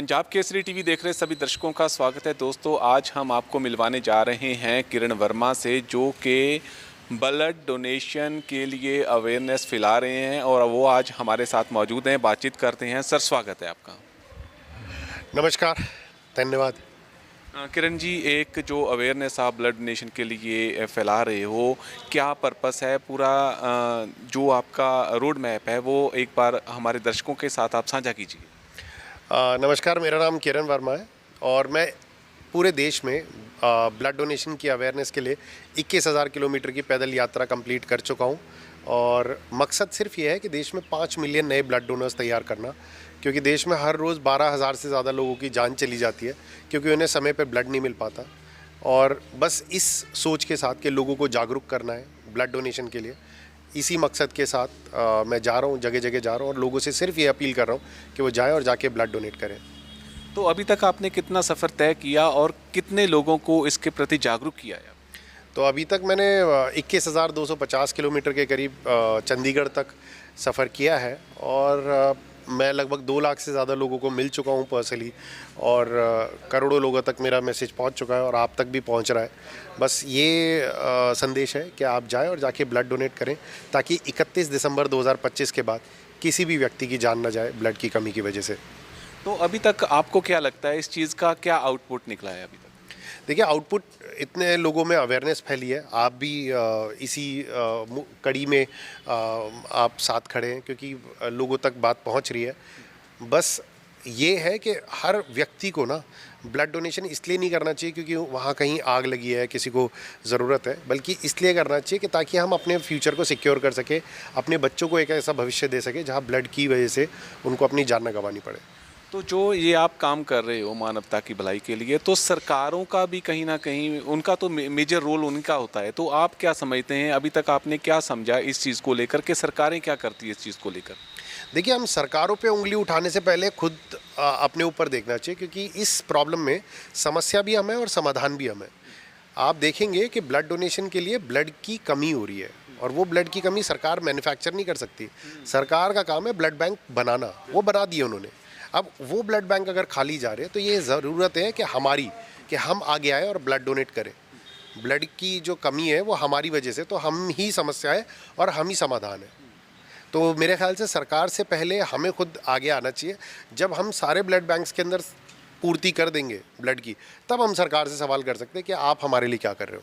Punjab Kesari TV देख रहे सभी दर्शकों का स्वागत है। दोस्तों, आज हम आपको मिलवाने जा रहे हैं किरण वर्मा से, जो कि ब्लड डोनेशन के लिए अवेयरनेस फैला रहे हैं और वो आज हमारे साथ मौजूद हैं। बातचीत करते हैं। सर, स्वागत है आपका। नमस्कार, धन्यवाद। किरण जी, एक जो अवेयरनेस आप ब्लड डोनेशन के लिए फैला रहे हो, क्या पर्पस है पूरा? जो आपका रोड मैप है वो एक बार हमारे दर्शकों के साथ आप साझा कीजिए। नमस्कार, मेरा नाम किरण वर्मा है और मैं पूरे देश में ब्लड डोनेशन की अवेयरनेस के लिए 21,000 किलोमीटर की पैदल यात्रा कंप्लीट कर चुका हूं। और मकसद सिर्फ ये है कि देश में 5 मिलियन नए ब्लड डोनर्स तैयार करना, क्योंकि देश में हर रोज़ 12,000 से ज़्यादा लोगों की जान चली जाती है क्योंकि उन्हें समय पर ब्लड नहीं मिल पाता। और बस इस सोच के साथ कि लोगों को जागरूक करना है ब्लड डोनेशन के लिए, इसी मकसद के साथ मैं जा रहा हूँ, जगह जगह जा रहा हूँ और लोगों से सिर्फ ये अपील कर रहा हूँ कि वो जाएं और जाके ब्लड डोनेट करें। तो अभी तक आपने कितना सफ़र तय किया और कितने लोगों को इसके प्रति जागरूक किया है? तो अभी तक मैंने 21,250 किलोमीटर के करीब चंडीगढ़ तक सफ़र किया है और मैं लगभग 2 लाख से ज़्यादा लोगों को मिल चुका हूँ पर्सनली, और करोड़ों लोगों तक मेरा मैसेज पहुँच चुका है और आप तक भी पहुँच रहा है। बस ये संदेश है कि आप जाएं और जाके ब्लड डोनेट करें, ताकि 31 दिसंबर 2025 के बाद किसी भी व्यक्ति की जान न जाए ब्लड की कमी की वजह से। तो अभी तक आपको क्या लगता है, इस चीज़ का क्या आउटपुट निकला है अभी तक? देखिए, आउटपुट इतने लोगों में अवेयरनेस फैली है, आप भी इसी कड़ी में आप साथ खड़े हैं क्योंकि लोगों तक बात पहुंच रही है। बस ये है कि हर व्यक्ति को ना ब्लड डोनेशन इसलिए नहीं करना चाहिए क्योंकि वहाँ कहीं आग लगी है, किसी को ज़रूरत है, बल्कि इसलिए करना चाहिए कि ताकि हम अपने फ्यूचर को सिक्योर कर सके, अपने बच्चों को एक ऐसा भविष्य दे सके जहाँ ब्लड की वजह से उनको अपनी जान न गंवानी पड़े। तो जो ये आप काम कर रहे हो मानवता की भलाई के लिए, तो सरकारों का भी कहीं ना कहीं उनका तो मेजर रोल उनका होता है। तो आप क्या समझते हैं, अभी तक आपने क्या समझा इस चीज़ को लेकर के, सरकारें क्या करती है इस चीज़ को लेकर? देखिए, हम सरकारों पे उंगली उठाने से पहले खुद अपने ऊपर देखना चाहिए, क्योंकि इस प्रॉब्लम में समस्या भी हमें और समाधान भी हमें। आप देखेंगे कि ब्लड डोनेशन के लिए ब्लड की कमी हो रही है और वो ब्लड की कमी सरकार मैन्युफैक्चर नहीं कर सकती। सरकार का काम है ब्लड बैंक बनाना, वो बना दिए उन्होंने। अब वो ब्लड बैंक अगर खाली जा रहे हैं तो ये ज़रूरत है कि कि हम आगे आए और ब्लड डोनेट करें। ब्लड की जो कमी है वो हमारी वजह से, तो हम ही समस्या है और हम ही समाधान है। तो मेरे ख्याल से सरकार से पहले हमें खुद आगे आना चाहिए। जब हम सारे ब्लड बैंक्स के अंदर पूर्ति कर देंगे ब्लड की, तब हम सरकार से सवाल कर सकते हैं कि आप हमारे लिए क्या कर रहे हो।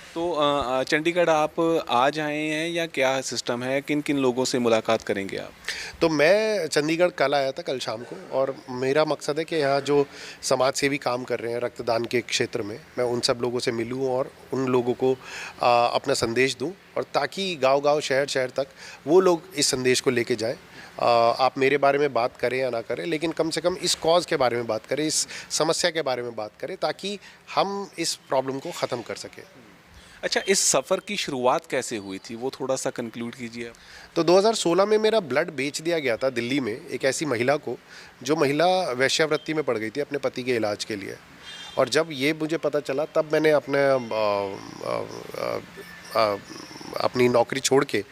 तो चंडीगढ़ आप आज आए हैं या क्या सिस्टम है, किन किन लोगों से मुलाकात करेंगे आप? तो मैं चंडीगढ़ कल आया था, कल शाम को, और मेरा मकसद है कि यहाँ जो समाज सेवी काम कर रहे हैं रक्तदान के क्षेत्र में, मैं उन सब लोगों से मिलूँ और उन लोगों को अपना संदेश दूँ, और ताकि गांव-गांव, शहर-शहर तक वो लोग इस संदेश को लेके जाएँ। आप मेरे बारे में बात करें या ना करें, लेकिन कम से कम इस कॉज़ के बारे में बात करें, इस समस्या के बारे में बात करें, ताकि हम इस प्रॉब्लम को ख़त्म कर सकें। अच्छा, इस सफ़र की शुरुआत कैसे हुई थी, वो थोड़ा सा कंक्लूड कीजिए आप। तो 2016 में मेरा ब्लड बेच दिया गया था दिल्ली में एक ऐसी महिला को, जो महिला वेश्यावृत्ति में पड़ गई थी अपने पति के इलाज के लिए। और जब ये मुझे पता चला, तब मैंने अपनी नौकरी छोड़ के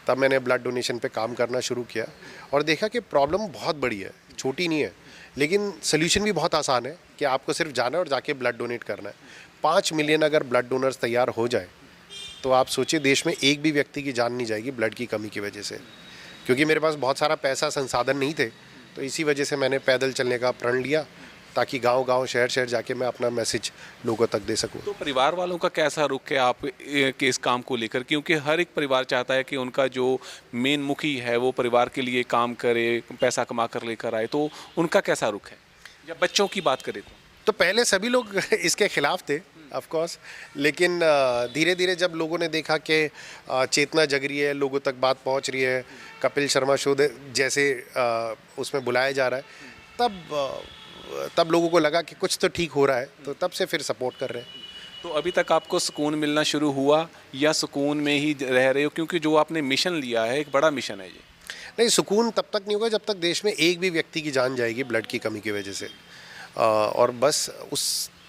तब मैंने ब्लड डोनेशन पे काम करना शुरू किया और देखा कि प्रॉब्लम बहुत बड़ी है, छोटी नहीं है, लेकिन सोल्यूशन भी बहुत आसान है कि आपको सिर्फ जाना है और जाके ब्लड डोनेट करना है। 5 मिलियन अगर ब्लड डोनर्स तैयार हो जाए तो आप सोचिए, देश में एक भी व्यक्ति की जान नहीं जाएगी ब्लड की कमी की वजह से। क्योंकि मेरे पास बहुत सारा पैसा, संसाधन नहीं थे, तो इसी वजह से मैंने पैदल चलने का प्रण लिया, ताकि गांव-गांव, शहर-शहर जाके मैं अपना मैसेज लोगों तक दे सकूं। तो परिवार वालों का कैसा रुख है आप के इस काम को लेकर? क्योंकि हर एक परिवार चाहता है कि उनका जो मेन मुखी है वो परिवार के लिए काम करे, पैसा कमा कर लेकर आए, तो उनका कैसा रुख है? या बच्चों की बात करें तो पहले सभी लोग इसके खिलाफ थे, ऑफ कोर्स, लेकिन धीरे धीरे जब लोगों ने देखा कि चेतना जग रही है, लोगों तक बात पहुंच रही है, कपिल शर्मा शो जैसे उसमें बुलाया जा रहा है, तब लोगों को लगा कि कुछ तो ठीक हो रहा है, तो तब से फिर सपोर्ट कर रहे हैं। तो अभी तक आपको सुकून मिलना शुरू हुआ या सुकून में ही रह रहे हो? क्योंकि जो आपने मिशन लिया है, एक बड़ा मिशन है ये। नहीं, सुकून तब तक नहीं होगा जब तक देश में एक भी व्यक्ति की जान जाएगी ब्लड की कमी की वजह से, और बस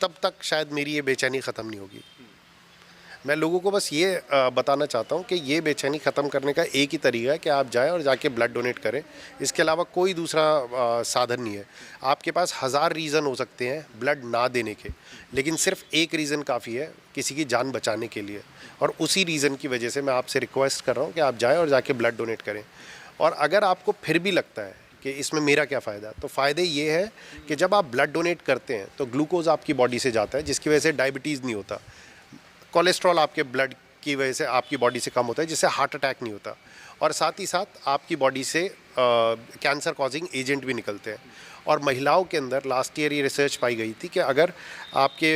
तब तक शायद मेरी ये बेचैनी ख़त्म नहीं होगी। मैं लोगों को बस ये बताना चाहता हूँ कि ये बेचैनी ख़त्म करने का एक ही तरीका है कि आप जाएं और जाके ब्लड डोनेट करें। इसके अलावा कोई दूसरा साधन नहीं है। आपके पास हज़ार रीज़न हो सकते हैं ब्लड ना देने के, लेकिन सिर्फ एक रीज़न काफ़ी है किसी की जान बचाने के लिए, और उसी रीज़न की वजह से मैं आपसे रिक्वेस्ट कर रहा हूँ कि आप जाएँ और जाके ब्लड डोनेट करें। और अगर आपको फिर भी लगता है कि इसमें मेरा क्या फ़ायदा, तो फ़ायदे ये है कि जब आप ब्लड डोनेट करते हैं तो ग्लूकोज आपकी बॉडी से जाता है, जिसकी वजह से डायबिटीज़ नहीं होता। कोलेस्ट्रॉल आपके ब्लड की वजह से आपकी बॉडी से कम होता है, जिससे हार्ट अटैक नहीं होता। और साथ ही साथ आपकी बॉडी से कैंसर कॉजिंग एजेंट भी निकलते हैं। और महिलाओं के अंदर लास्ट ईयर ये रिसर्च पाई गई थी कि अगर आपके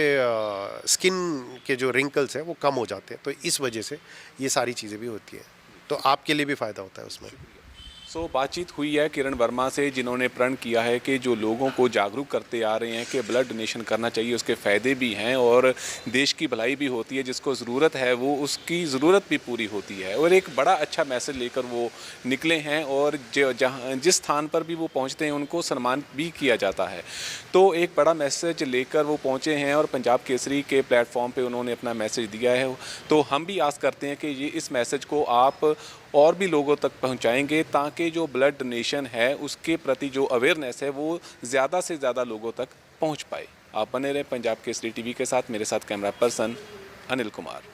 स्किन के जो रिंकल्स हैं वो कम हो जाते हैं, तो इस वजह से ये सारी चीज़ें भी होती हैं। तो आपके लिए भी फ़ायदा होता है उसमें। बातचीत हुई है किरण वर्मा से, जिन्होंने प्रण किया है कि जो लोगों को जागरूक करते आ रहे हैं कि ब्लड डोनेशन करना चाहिए, उसके फ़ायदे भी हैं और देश की भलाई भी होती है। जिसको ज़रूरत है वो उसकी ज़रूरत भी पूरी होती है, और एक बड़ा अच्छा मैसेज लेकर वो निकले हैं। और जिस स्थान पर भी वो पहुंचते हैं उनको सम्मान भी किया जाता है। तो एक बड़ा मैसेज लेकर वो पहुंचे हैं और पंजाब केसरी के प्लेटफॉर्म पे उन्होंने अपना मैसेज दिया है। तो हम भी आस करते हैं कि ये इस मैसेज को आप और भी लोगों तक पहुंचाएंगे, ताकि जो ब्लड डोनेशन है उसके प्रति जो अवेयरनेस है वो ज़्यादा से ज़्यादा लोगों तक पहुंच पाए। आप बने रहें पंजाब केसरी टीवी के साथ। मेरे साथ कैमरा पर्सन अनिल कुमार।